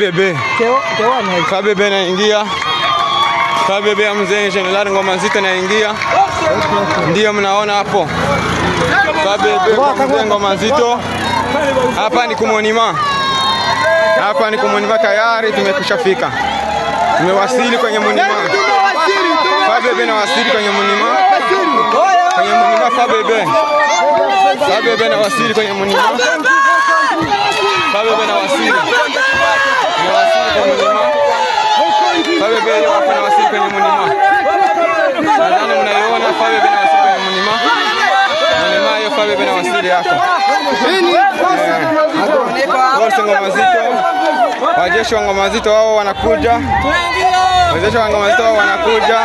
Bebe Kabebe naingia. Kabebe ya mzee General Ngoma Nzito naingia. Ndio mnaona hapo. Kabebe mzee Ngoma Nzito. Hapa ni kumonima. Hapa ni kumonima, tayari tumekushafika. Tumewasili kwenye monima. Kabebe na wasili kwenye monima. Kwenye monima Kabebe. Kabebe na wasili kwenye monima. Kabebe na wasili. Kabebe hapa na wasili kwenye monima. Nadhani mnaiona Kabebe na wasili kwenye monima. Monima hiyo Kabebe na wasili hapa. Force Ngoma Nzito. Wajeshi wa Ngoma Nzito wao wanakuja. Wajeshi wa Ngoma Nzito wao wanakuja.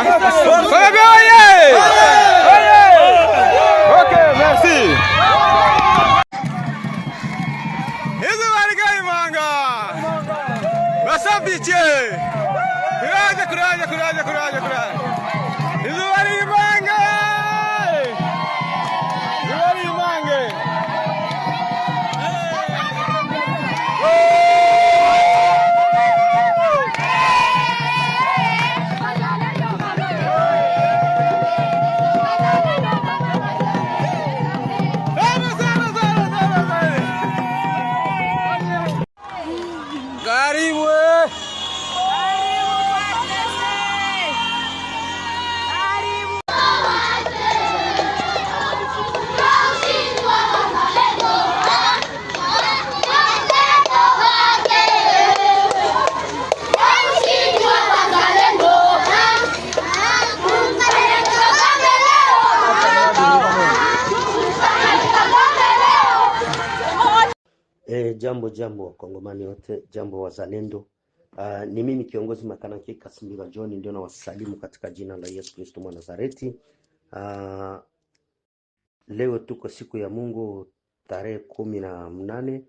Kabebe oye! Okay, merci. Hizo waligai manga. Wasabiche. Kuraja. Hizo waligai manga. Waligai manga. Karibu. Jambo Wakongomani wote, jambo wazalendo. Ni mimi kiongozi Makanaki Kasimbiga John, ndio na wasalimu katika jina la Yesu Kristo mwa Nazareti. Leo tuko siku ya Mungu tarehe 18.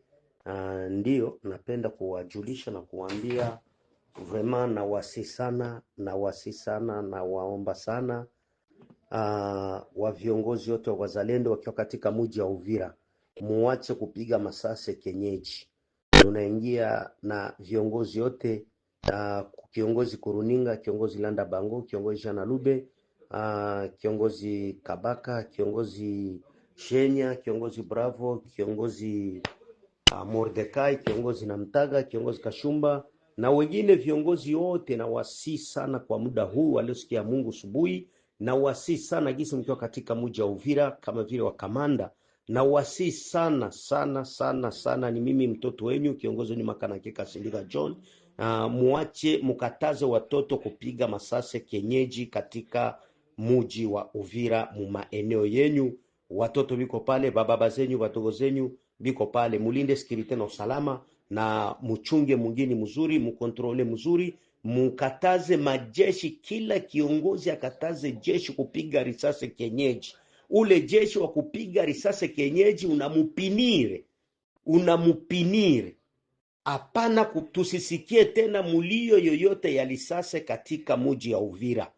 Ndio napenda kuwajulisha na kuambia vraiment na wasi sana na waomba sana wa viongozi wote wa wazalendo wakiwa katika mji wa Uvira, muache kupiga masase kenyeji. Tunaingia na viongozi wote, kiongozi Kuruninga, kiongozi Landa Bango, kiongozi Jana Lube, kiongozi Kabaka, kiongozi Shenya, kiongozi Bravo, kiongozi Mordekai, kiongozi Namtaga, kiongozi Kashumba na wengine viongozi wote, na wasi sana kwa muda huu waliosikia Mungu subuhi, na wasi sana gisi mkiwa katika mji wa Uvira kama vile wa kamanda, na wasi sana ni mimi mtoto wenyu kiongozi ni Makanaki Kasimbiga John. Muache mukataze watoto kupiga masase kenyeji katika mji wa Uvira mu maeneo yenyu. Watoto biko pale, baba zenyu, watoto zenyu biko pale, mulinde security na usalama, na muchunge mwingine mzuri, mukontrole mzuri, mukataze majeshi, kila kiongozi akataze jeshi kupiga risasi kenyeji. Ule jeshi wa kupiga risasi kenyeji unamupinire. Hapana, tusisikie tena mulio yoyote ya risasi katika mji wa Uvira.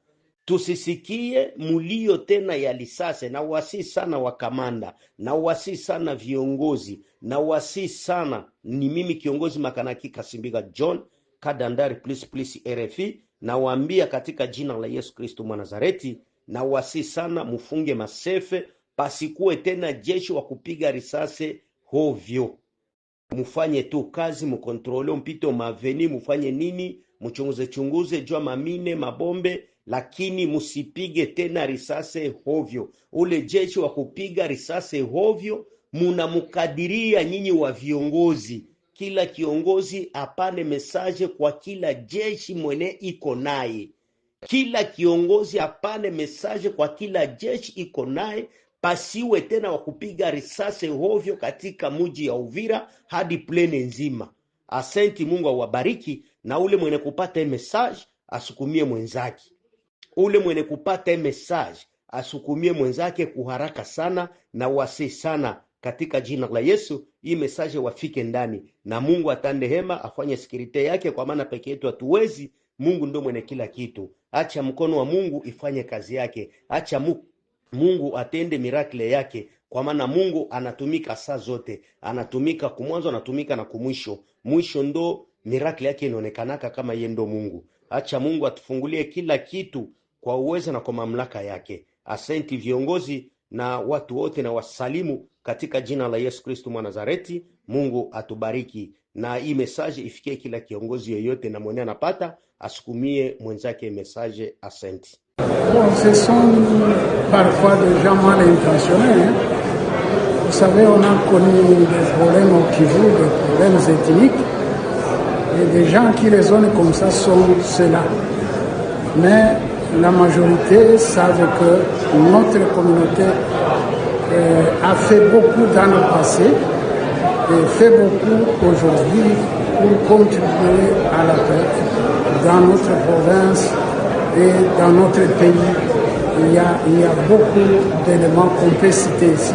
Tusisikie mulio tena ya risasi, na wasi sana wa kamanda, na wasi sana viongozi, na wasi sana ni mimi kiongozi Makanaki Kasimbiga John Kadandari please RFI, na waambia katika jina la Yesu Kristo mwa Nazareti, na wasi sana mufunge masefe, pasikuwe tena jeshi wa kupiga risasi hovyo. Mufanye tu kazi, mukontrole mpito maveni, mufanye nini, mchunguze jua mamine, mabombe, lakini musipige tena risasi hovyo. Ule jeshi wa kupiga risasi hovyo munamukadiria nyinyi wa viongozi. Kila kiongozi apane message kwa kila jeshi mwene iko naye. Kila kiongozi apane message kwa kila jeshi iko naye, pasiwe tena wakupiga risasi hovyo katika mji ya Uvira hadi plene nzima. Asante, Mungu awabariki. Na ule mwene kupata message asukumie mwenzake. Ule mwene kupata message asukumie mwenzake kuharaka sana, na wasi sana katika jina la Yesu. Hii message wafike ndani, na Mungu atande hema afanye security yake, kwa maana peke yetu hatuwezi. Mungu ndio mwenye kila kitu. Acha mkono wa Mungu ifanye kazi yake. Acha Mungu atende miracle yake, kwa maana Mungu anatumika saa zote. Anatumika kumwanzo, anatumika na kumwisho. Mwisho ndo miracle yake inaonekanaka kama yeye ndo Mungu. Acha Mungu atufungulie kila kitu kwa uwezo na kwa mamlaka yake. Asante viongozi na watu wote, na wasalimu katika jina la Yesu Kristo mwa Nazareti. Mungu atubariki, na hii message ifikie kila kiongozi yoyote na mwenye anapata asukumie mwenzake message. Asante. Bon, ce sont parfois des gens mal intentionnés. Hein. Vous savez, on a connu des problèmes au Kivu, des problèmes ethniques, et des gens qui raisonnent comme ça sont ceux-là. Mais la majorité savent que notre communauté a fait beaucoup dans le passé et fait beaucoup aujourd'hui pour contribuer à la paix dans notre province et dans notre pays. Il y a beaucoup d'éléments qu'on peut citer ici.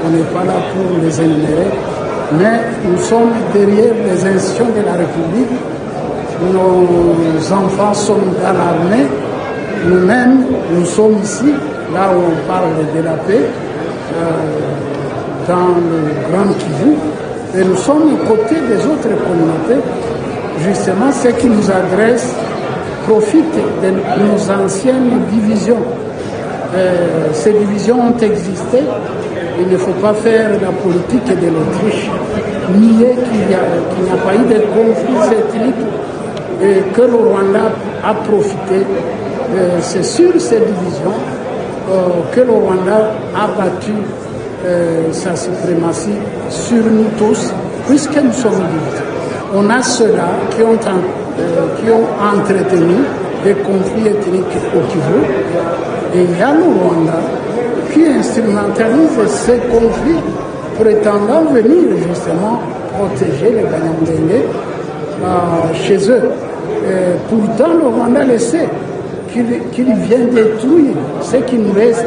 On n'est pas là pour les énumérer, mais nous sommes derrière les institutions de la République. Nos enfants sont dans l'armée. Nous-mêmes, nous sommes ici, là où on parle de la paix, dans le Grand Kivu. Et nous sommes aux côtés des autres communautés. Justement, ceux qui nous agressent profitent de nos anciennes divisions. Ces divisions ont existé. Il ne faut pas faire la politique de l'Autriche, nier qu'il n'y a pas eu de conflits ethniques et que le Rwanda a profité. C'est sur ces divisions que le Rwanda a battu sa suprématie sur nous tous, puisque nous sommes divisés. On a ceux-là qui ont entretenu des conflits ethniques au Kivu, et il y a le Rwanda qui instrumentalise ces conflits prétendant venir justement protéger les Banyamulenge chez eux. Et pourtant, le Rwanda le sait qu'il vient détruire ce qui nous reste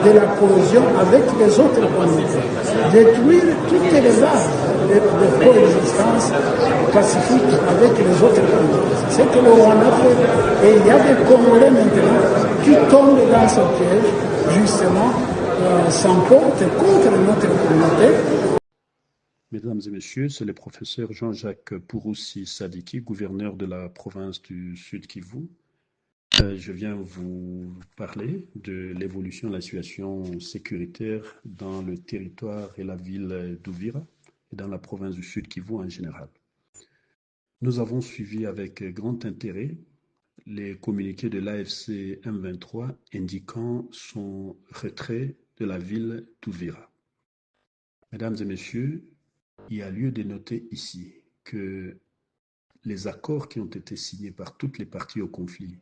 de la cohésion avec les autres communautés, détruire toutes les bases de coexistence pacifique avec les autres communautés. C'est ce que le Rwanda fait. Et il y a des Congolais maintenant qui tombent dans ce piège, justement, s'emportent contre notre communauté. Mesdames et messieurs, c'est le professeur Jean-Jacques Pouroussi Sadiki, gouverneur de la province du Sud Kivu. Je viens vous parler de l'évolution de la situation sécuritaire dans le territoire et la ville d'Uvira et dans la province du Sud Kivu en général. Nous avons suivi avec grand intérêt les communiqués de l'AFC M23 indiquant son retrait de la ville d'Uvira. Mesdames et messieurs, il y a lieu de noter ici que les accords qui ont été signés par toutes les parties au conflit,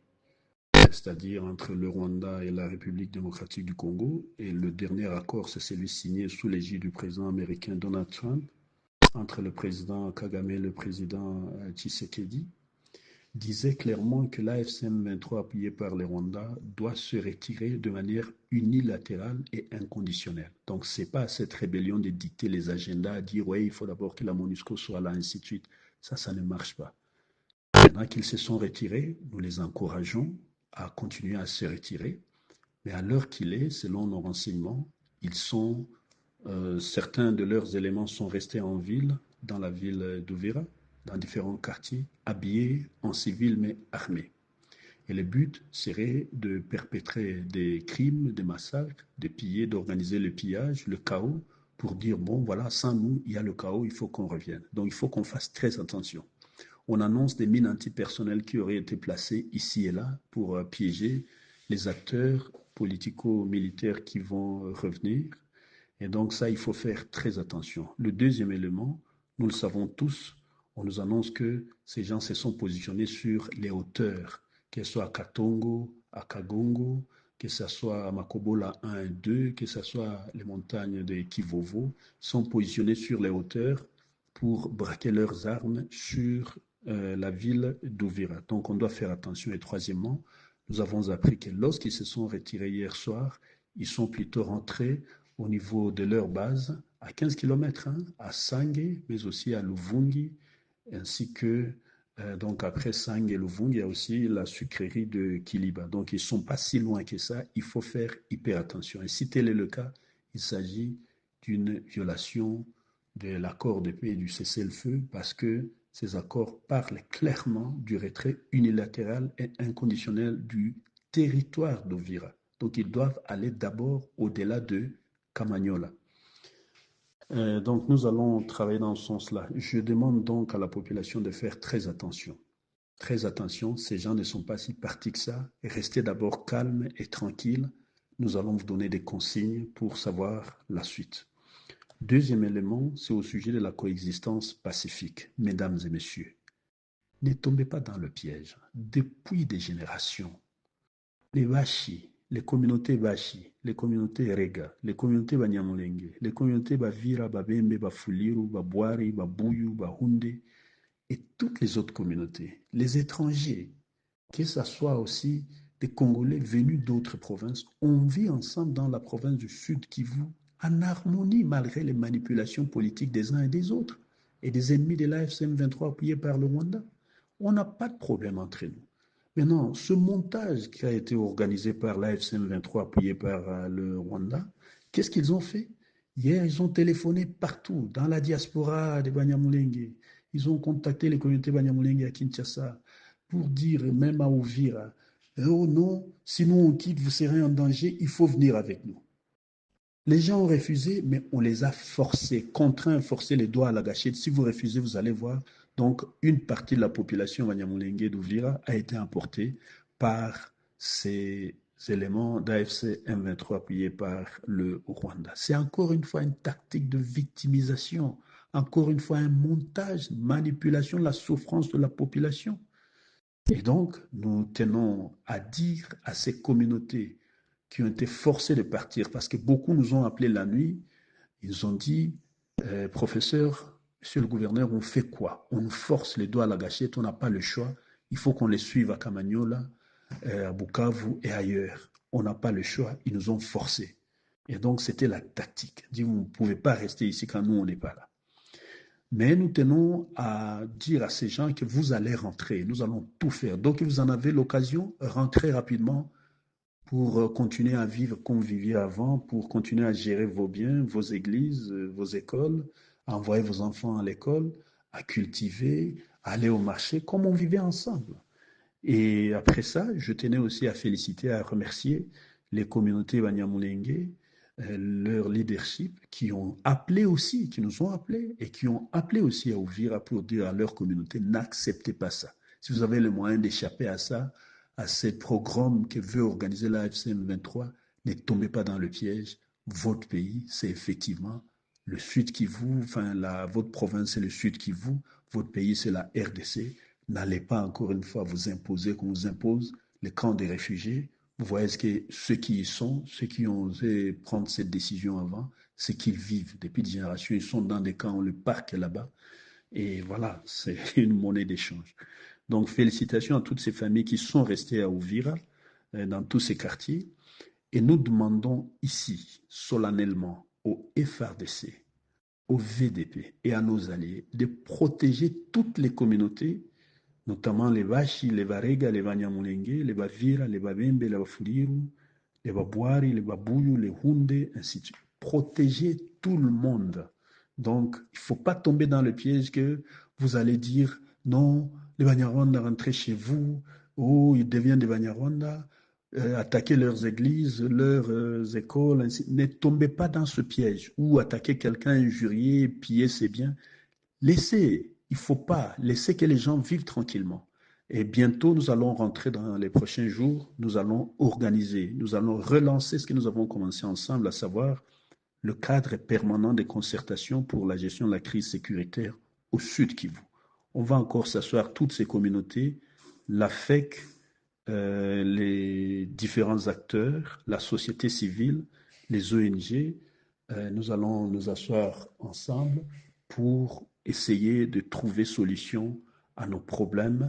c'est-à-dire entre le Rwanda et la République démocratique du Congo, et le dernier accord, c'est celui signé sous l'égide du président américain Donald Trump, entre le président Kagame et le président Tshisekedi, disait clairement que l'AFC M23 appuyé par le Rwanda doit se retirer de manière unilatérale et inconditionnelle. Donc ce n'est pas à cette rébellion de dicter les agendas, à dire oui, il faut d'abord que la MONUSCO soit là, ainsi de suite. Ça ne marche pas. Maintenant qu'ils se sont retirés, nous les encourageons à continuer à se retirer. Mais à l'heure qu'il est, selon nos renseignements, certains de leurs éléments sont restés en ville, dans la ville d'Uvira, dans différents quartiers, habillés en civil mais armés. Et le but serait de perpétrer des crimes, des massacres, de piller, d'organiser le pillage, le chaos, pour dire, bon voilà, sans nous, il y a le chaos, il faut qu'on revienne. Donc il faut qu'on fasse très attention. On annonce des mines antipersonnelles qui auraient été placées ici et là pour piéger les acteurs politico-militaires qui vont revenir. Et donc ça, il faut faire très attention. Le deuxième élément, nous le savons tous, on nous annonce que ces gens se sont positionnés sur les hauteurs, que ce soit à Katongo, à Kagongo, que ce soit à Makobola 1 et 2, que ce soit les montagnes de Kivovo, sont positionnés sur les hauteurs pour braquer leurs armes sur la ville d'Uvira. Donc on doit faire attention. Et troisièmement, nous avons appris que lorsqu'ils se sont retirés hier soir, ils sont plutôt rentrés au niveau de leur base à 15 km, à Sange, mais aussi à Luvungi, ainsi que, donc après Sange et Luvungi, il y a aussi la sucrerie de Kiliba. Donc ils ne sont pas si loin que ça, il faut faire hyper attention. Et si tel est le cas, il s'agit d'une violation de l'accord de paix et du cessez-le-feu, parce que Ces accords parlent clairement du retrait unilatéral et inconditionnel du territoire d'Uvira. Donc ils doivent aller d'abord au-delà de Kamanyola. Donc nous allons travailler dans ce sens-là. Je demande donc à la population de faire très attention. Très attention, ces gens ne sont pas si partis que ça. Restez d'abord calmes et tranquilles. Nous allons vous donner des consignes pour savoir la suite. Deuxième élément, c'est au sujet de la coexistence pacifique. Mesdames et messieurs, ne tombez pas dans le piège. Depuis des générations, les Washi, les communautés Washi, les communautés Rega, les communautés Banyamulenge, les communautés Bavira, Babembe, Bafuliru, Babwari, Babuyu, Bahunde, et toutes les autres communautés, les étrangers, que ce soit aussi des Congolais venus d'autres provinces, on vit ensemble dans la province du Sud Kivu en harmonie malgré les manipulations politiques des uns et des autres et des ennemis de l'AFC M23 appuyés par le Rwanda. On n'a pas de problème entre nous. Maintenant, ce montage qui a été organisé par l'AFC M23 appuyé par le Rwanda, qu'est-ce qu'ils ont fait? Hier, ils ont téléphoné partout, dans la diaspora des Banyamulenge. Ils ont contacté les communautés Banyamulenge à Kinshasa pour dire, même à Uvira, oh non, si nous on quitte, vous serez en danger, il faut venir avec nous. Les gens ont refusé, mais on les a forcés, contraints, forcés les doigts à la gâchette. Si vous refusez, vous allez voir. Donc, une partie de la population Banyamulenge d'Uvira a été emportée par ces éléments d'AFC M23 appuyés par le Rwanda. C'est encore une fois une tactique de victimisation, encore une fois un montage, une manipulation de la souffrance de la population. Et donc, nous tenons à dire à ces communautés qui ont été forcées de partir, parce que beaucoup nous ont appelés la nuit, ils ont dit, professeur, monsieur le gouverneur, on fait quoi? On nous force les doigts à la gâchette, on n'a pas le choix, il faut qu'on les suive à Kamanyola, à Bukavu et ailleurs. On n'a pas le choix, ils nous ont forcés. Et donc, c'était la tactique. Dit, vous ne pouvez pas rester ici quand nous, on n'est pas là. Mais nous tenons à dire à ces gens que vous allez rentrer, nous allons tout faire. Donc, vous en avez l'occasion, rentrez rapidement pour continuer à vivre comme vous viviez avant, pour continuer à gérer vos biens, vos églises, vos écoles, à envoyer vos enfants à l'école, à cultiver, à aller au marché, comme on vivait ensemble. Et après ça, je tenais aussi à féliciter, à remercier les communautés Banyamulenge, leur leadership, qui ont appelé aussi, qui nous ont appelés et qui ont appelé aussi à Uvira pour dire à leur communauté, n'acceptez pas ça. Si vous avez le moyen d'échapper à ça, à ces programmes que veut organiser la FCM23, ne tombez pas dans le piège. Votre pays, c'est effectivement le Sud Kivu, enfin votre province, c'est le Sud Kivu, votre pays, c'est la RDC. N'allez pas encore une fois vous imposer qu'on vous impose les camps des réfugiés. Vous voyez que ceux qui y sont, ceux qui ont osé prendre cette décision avant, c'est qu'ils vivent. Depuis des générations, ils sont dans des camps, le parc est là-bas. Et voilà, c'est une monnaie d'échange. Donc, félicitations à toutes ces familles qui sont restées à Uvira, dans tous ces quartiers. Et nous demandons ici, solennellement, au FRDC, au VDP et à nos alliés de protéger toutes les communautés, notamment les Washi, les Varega, les Banyamulenge, les Bavira, les Babembe, les Bafuriru, les Babwari, les Babuyu, les Hunde, ainsi de suite. Protéger tout le monde. Donc, il ne faut pas tomber dans le piège que vous allez dire non, les Banyarwanda rentrez chez vous, ou ils deviennent des Banyarwanda, attaquer leurs églises, leurs écoles, ainsi. Ne tombez pas dans ce piège, ou attaquer quelqu'un, injurier, piller ses biens. Laissez, il ne faut pas, laisser que les gens vivent tranquillement. Et bientôt, nous allons rentrer dans les prochains jours, nous allons organiser, nous allons relancer ce que nous avons commencé ensemble, à savoir le cadre permanent de concertation pour la gestion de la crise sécuritaire au Sud Kivu. On va encore s'asseoir, toutes ces communautés, la FEC, les différents acteurs, la société civile, les ONG, nous allons nous asseoir ensemble pour essayer de trouver solution à nos problèmes,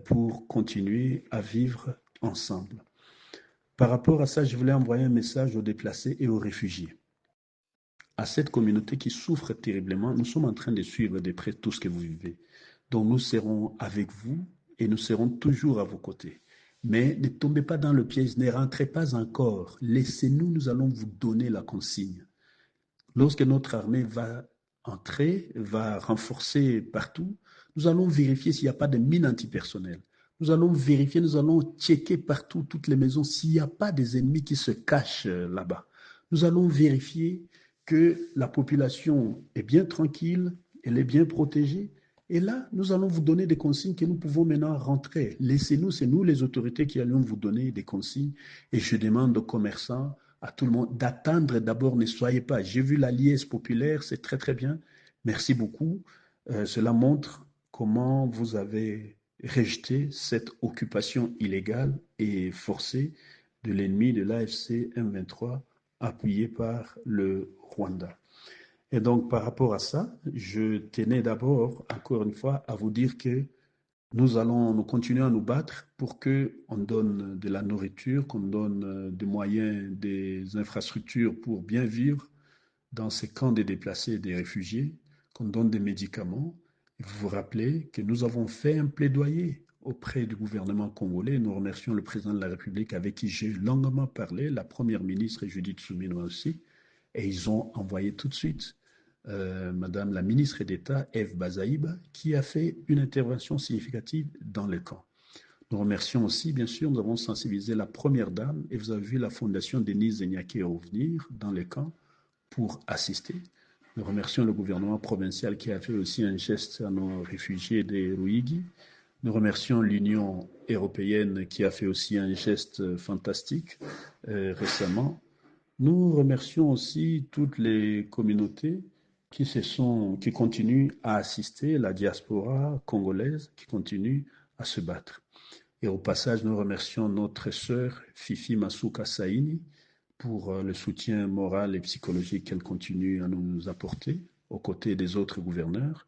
pour continuer à vivre ensemble. Par rapport à ça, je voulais envoyer un message aux déplacés et aux réfugiés. À cette communauté qui souffre terriblement, nous sommes en train de suivre de près tout ce que vous vivez. Donc nous serons avec vous et nous serons toujours à vos côtés. Mais ne tombez pas dans le piège, ne rentrez pas encore. Laissez-nous, nous allons vous donner la consigne. Lorsque notre armée va entrer, va renforcer partout, Nous allons vérifier s'il n'y a pas de mines antipersonnelles. Nous allons vérifier, nous allons checker partout, toutes les maisons, s'il n'y a pas des ennemis qui se cachent là-bas. Nous allons vérifier que la population est bien tranquille, elle est bien protégée. Et là, nous allons vous donner des consignes que nous pouvons maintenant rentrer. Laissez-nous, c'est nous les autorités qui allons vous donner des consignes. Et je demande aux commerçants, à tout le monde, d'attendre d'abord, ne soyez pas. J'ai vu la liesse populaire, c'est très très bien. Merci beaucoup. Cela montre comment vous avez rejeté cette occupation illégale et forcée de l'ennemi de l'AFC M23, appuyé par le Rwanda. Et donc, par rapport à ça, je tenais d'abord, encore une fois, à vous dire que nous continuons à nous battre pour qu'on donne de la nourriture, qu'on donne des moyens, des infrastructures pour bien vivre dans ces camps des déplacés et des réfugiés, qu'on donne des médicaments. Et vous vous rappelez que nous avons fait un plaidoyer auprès du gouvernement congolais. Nous remercions le président de la République avec qui j'ai longuement parlé, la première ministre Judith Suminwa aussi, et ils ont envoyé tout de suite Madame la ministre d'État, Eve Bazaïba, qui a fait une intervention significative dans le camp. Nous remercions aussi, bien sûr, nous avons sensibilisé la première dame, et vous avez vu la fondation Denise Zenyake revenir dans les camps pour assister. Nous remercions le gouvernement provincial qui a fait aussi un geste à nos réfugiés des Ruigi. Nous remercions l'Union européenne qui a fait aussi un geste fantastique récemment. Nous remercions aussi toutes les communautés qui continuent à assister, la diaspora congolaise qui continue à se battre. Et au passage, nous remercions notre sœur Fifi Masuka Saini pour le soutien moral et psychologique qu'elle continue à nous apporter aux côtés des autres gouverneurs.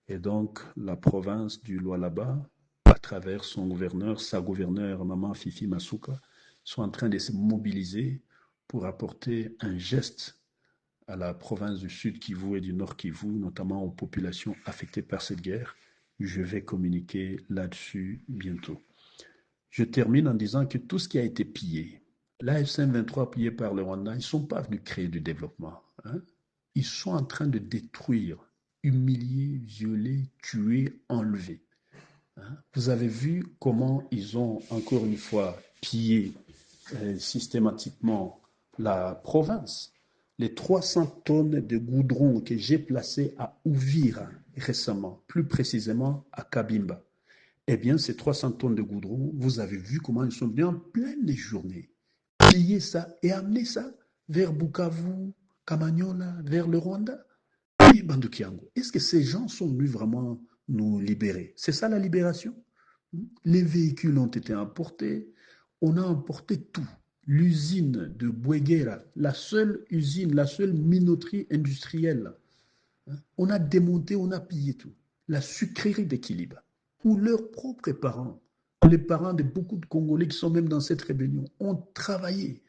Et donc, la province du Lualaba, à travers son gouverneur, sa gouverneure, Maman Fifi Masuka, sont en train de se mobiliser pour apporter un geste à la province du Sud Kivu et du Nord Kivu, notamment aux populations affectées par cette guerre. Je vais communiquer là-dessus bientôt. Je termine en disant que tout ce qui a été pillé, l'AFC M23 pillé par le Rwanda, ils ne sont pas venus créer du développement. Ils sont en train de détruire, humilier, violer, tuer, enlever. Vous avez vu comment ils ont, encore une fois, pillé systématiquement la province. Les 300 tonnes de goudron que j'ai placées à Uvira récemment, plus précisément à Kabimba, eh bien, ces 300 tonnes de goudron, vous avez vu comment ils sont venus en pleine journée piller ça et amener ça vers Bukavu, Kamanyola, vers le Rwanda. Et Bandukiango, est-ce que ces gens sont venus vraiment nous libérer? C'est ça la libération? Les véhicules ont été emportés, on a emporté tout. L'usine de Bouéguera, la seule usine, la seule minoterie industrielle, on a démonté, on a pillé tout. La sucrerie d'Équilibre, où leurs propres parents, les parents de beaucoup de Congolais qui sont même dans cette rébellion, ont travaillé.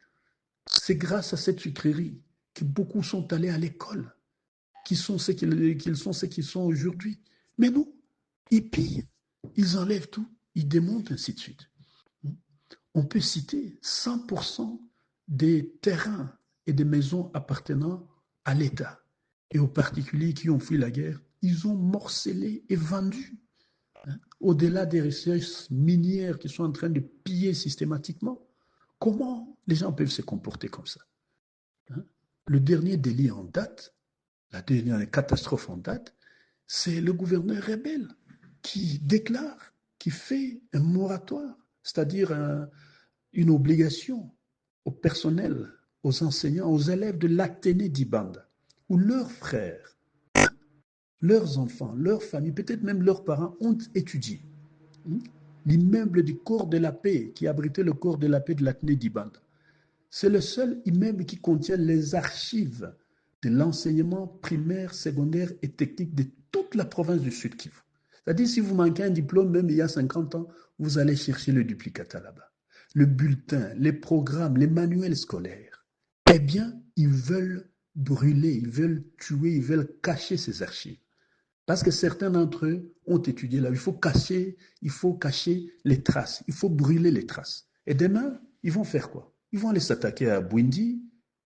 C'est grâce à cette sucrerie que beaucoup sont allés à l'école, qui sont ceux qu'ils sont aujourd'hui. Mais non, ils pillent, ils enlèvent tout, ils démontent, ainsi de suite. On peut citer 100% des terrains et des maisons appartenant à l'État et aux particuliers qui ont fui la guerre, ils ont morcelé et vendu. Au-delà des recherches minières qui sont en train de piller systématiquement, comment les gens peuvent se comporter comme ça? Le dernier délit en date, la dernière catastrophe en date, c'est le gouverneur rebelle qui déclare, qui fait un moratoire, c'est-à-dire une obligation au personnel, aux enseignants, aux élèves de l'Athénée d'Ibanda, où leurs frères, leurs enfants, leurs familles, peut-être même leurs parents ont étudié. L'immeuble du corps de la paix qui abritait le corps de la paix de l'Athénée d'Ibanda, c'est le seul immeuble qui contient les archives de l'enseignement primaire, secondaire et technique de toute la province du Sud Kivu. C'est-à-dire, si vous manquez un diplôme, même il y a 50 ans, vous allez chercher le duplicata là-bas. Le bulletin, les programmes, les manuels scolaires. Eh bien, ils veulent brûler, ils veulent tuer, ils veulent cacher ces archives. Parce que certains d'entre eux ont étudié là. Il faut cacher les traces. Il faut brûler les traces. Et demain, ils vont faire quoi? Ils vont aller s'attaquer à Bwindi,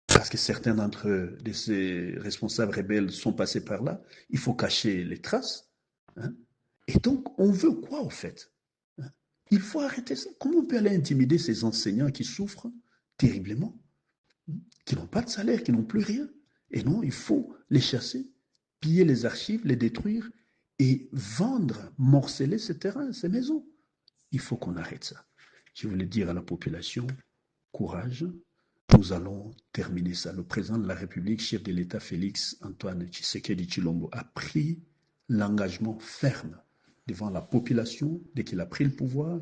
parce que certains d'entre eux, de ces responsables rebelles, sont passés par là. Il faut cacher les traces. Et donc, on veut quoi, au fait? Il faut arrêter ça. Comment on peut aller intimider ces enseignants qui souffrent terriblement, qui n'ont pas de salaire, qui n'ont plus rien? Et non, il faut les chasser, piller les archives, les détruire et vendre, morceler ces terrains, ces maisons. Il faut qu'on arrête ça. Je voulais dire à la population, courage, nous allons terminer ça. Le président de la République, chef de l'État Félix Antoine Tshisekedi Tshilombo, a pris l'engagement ferme devant la population dès qu'il a pris le pouvoir.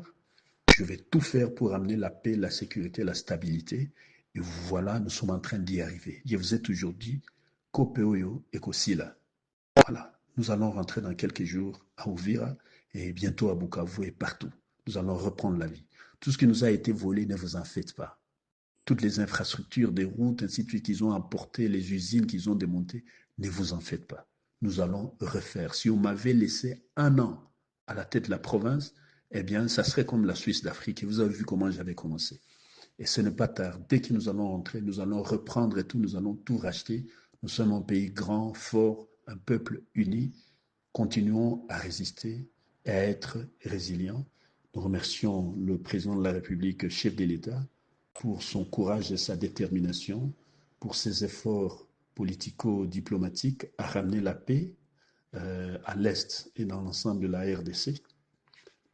Je vais tout faire pour amener la paix, la sécurité, la stabilité. Et voilà, nous sommes en train d'y arriver. Je vous ai toujours dit, Kopeoyo et Kosila. Voilà, nous allons rentrer dans quelques jours à Uvira et bientôt à Bukavu et partout. Nous allons reprendre la vie. Tout ce qui nous a été volé, ne vous en faites pas. Toutes les infrastructures, des routes, ainsi de suite, qu'ils ont apportées, les usines qu'ils ont démontées, ne vous en faites pas. Nous allons refaire. Si on m'avait laissé 1 an à la tête de la province, eh bien, ça serait comme la Suisse d'Afrique. Et vous avez vu comment j'avais commencé. Et ce n'est pas tard. Dès que nous allons rentrer, nous allons reprendre et tout, nous allons tout racheter. Nous sommes un pays grand, fort, un peuple uni. Continuons à résister et à être résilients. Nous remercions le président de la République, chef de l'État, pour son courage et sa détermination, pour ses efforts politico-diplomatiques à ramener la paix à l'Est et dans l'ensemble de la RDC.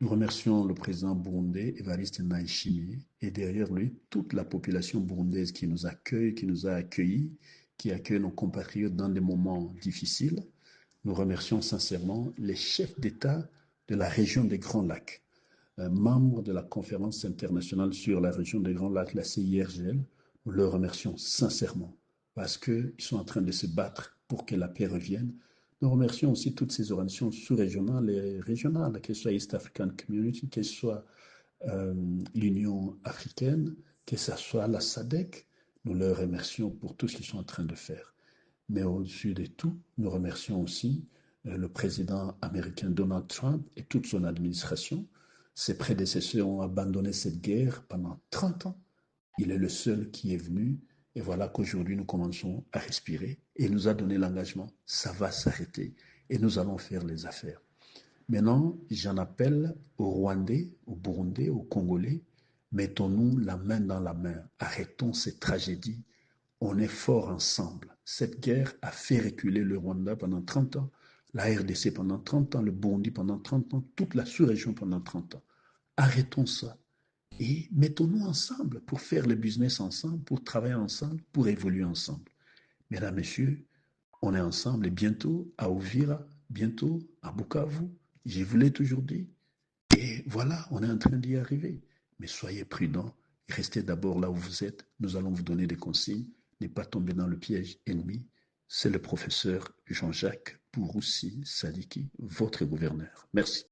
Nous remercions le président burundais, Evariste Ndayishimiye, et derrière lui, toute la population burundaise qui nous accueille, qui nous a accueillis, qui accueille nos compatriotes dans des moments difficiles. Nous remercions sincèrement les chefs d'État de la région des Grands Lacs, membres de la conférence internationale sur la région des Grands Lacs, la CIRGL. Nous leur remercions sincèrement parce qu'ils sont en train de se battre pour que la paix revienne. Nous remercions aussi toutes ces organisations sous-régionales et régionales, que ce soit East African Community, que ce soit l'Union africaine, que ce soit la SADC. Nous leur remercions pour tout ce qu'ils sont en train de faire. Mais au-dessus de tout, nous remercions aussi le président américain Donald Trump et toute son administration. Ses prédécesseurs ont abandonné cette guerre pendant 30 ans. Il est le seul qui est venu. Et voilà qu'aujourd'hui, nous commençons à respirer. Et il nous a donné l'engagement. Ça va s'arrêter. Et nous allons faire les affaires. Maintenant, j'en appelle aux Rwandais, aux Burundais, aux Congolais. Mettons-nous la main dans la main. Arrêtons cette tragédie. On est fort ensemble. Cette guerre a fait reculer le Rwanda pendant 30 ans, la RDC pendant 30 ans, le Burundi pendant 30 ans, toute la sous-région pendant 30 ans. Arrêtons ça. Et mettons-nous ensemble pour faire le business ensemble, pour travailler ensemble, pour évoluer ensemble. Mesdames, Messieurs, on est ensemble et bientôt à Uvira, bientôt à Bukavu. Je vous l'ai toujours dit. Et voilà, on est en train d'y arriver. Mais soyez prudents, restez d'abord là où vous êtes. Nous allons vous donner des consignes. Ne pas tomber dans le piège ennemi. C'est le professeur Jean-Jacques Pouroussi Sadiki, votre gouverneur. Merci.